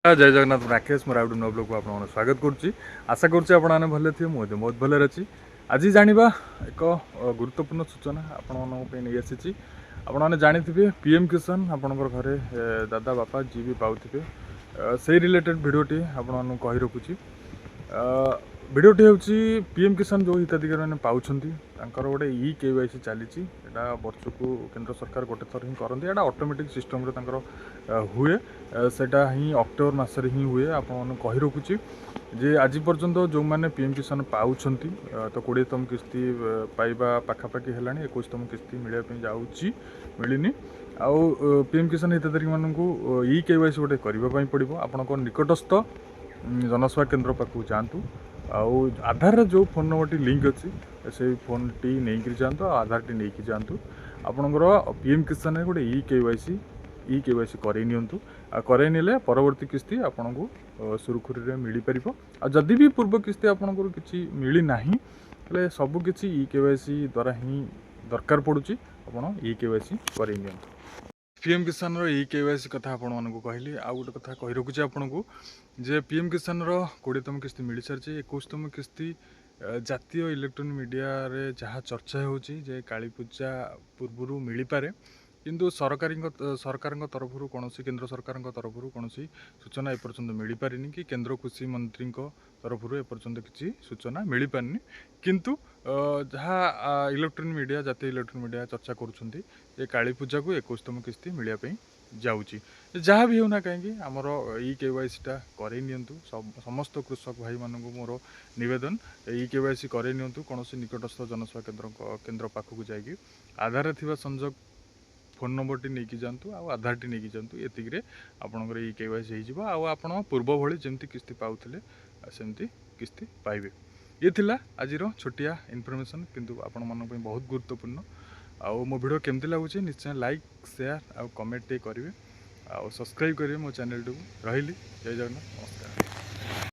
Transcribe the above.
जय जगन्नाथ राकेश मोर आउट नो ब्लॉग को आपन स्वागत करुच्ची आशा करुच्ची आपने भले थे मुझे बहुत भले अच्छी आज जाना एक गुरुत्वपूर्ण सूचना आपण नहीं आसी आपने जानी पीएम किसान आपणकर घरे दादा बापा जी भी पाऊे से रिलेटेड भिडटी आपण कही रखुची भिडटी हूँ पीएम किसान जो हिताधिकारी मैंने पाँच गोटे KYC चली वर्ष को केंद्र सरकार गोटे थर हिं करती एटा ऑटोमेटिक सिस्टम हुए सेटा ही अक्टोबर मसरे ही हुए आपन कही रखुची जे आज पर्यंत जो मैंने पीएम किसान पाँच तो 20तम किस्ती पाइबा पाखापाखि है 21तम किस्ती मिलने जाऊँगी मिलनी आउ पीएम किसान हिताधिकारी मानक KYC गोटे करने पड़ो आपण निकटस्थ जनसेवा केन्द्र पाखक जातु आधार जो फोन नंबर लिंक अच्छी से फोन टी नहीं जातु आधार टी नहीं जातु आपणकर पीएम किसान गोटे KYC करने परवर्ती किस्ती आपन को सुरखुरी मिल पार जदि भी पूर्व किस्ती आपंकर किसी मिलना सबकि KYC द्वारा ही दरकार पड़ुची आपड़ KYC कर पीएम किसान KYC कथा आपण कहली आउ गोटे कथा कही रखुच्छे आपन को जे पीएम किसान 20तम किस्ती मिल सारी 21तम किस्ती जातीय इलेक्ट्रोनिक मीडिया रे जहाँ चर्चा होची जे काली पूजा पूर्व मिल पारे किंतु सरकार तरफ कौन केंद्र सरकार तरफ कौन सूचना एपर्यंत मिल पारिनी कि केंद्र कृषि मंत्री तरफ एपर्यंत किसी सूचना मिल पारनी किंतु जहाँ इलेक्ट्रोनिक मीडिया जातीय इलेक्ट्रोनिक मीडिया चर्चा करुँचे काली पूजा को 21तम किस्ती मिलने जाऊँगी जहाँ भी होना कहीं आमर KYC टा करे नियंतु समस्त कृषक भाई मानक मोर निवेदन KYC करे नियंतु कौन निकटस्थ जनसेवा केन्द्र पाखक जाकि आधार थिबा संजोग फोन नंबर टी नहीं जातु आधार टी नहीं जातु एतिक आपंकर KYC हो पूर्व भली जमती किस्ती पाउले सेमती किस्ती पाइबे ये थिला आज छोटिया इनफॉरमेशन किंतु आपण मन बहुत गुरुत्वपूर्ण आउ मो वीडियो केमती लगुच निश्चय लाइक शेयर आउ कमेंट टे करेंगे आउ सब्सक्राइब करेंगे मो चैनल टू रही जय जगन्नाथ नमस्कार।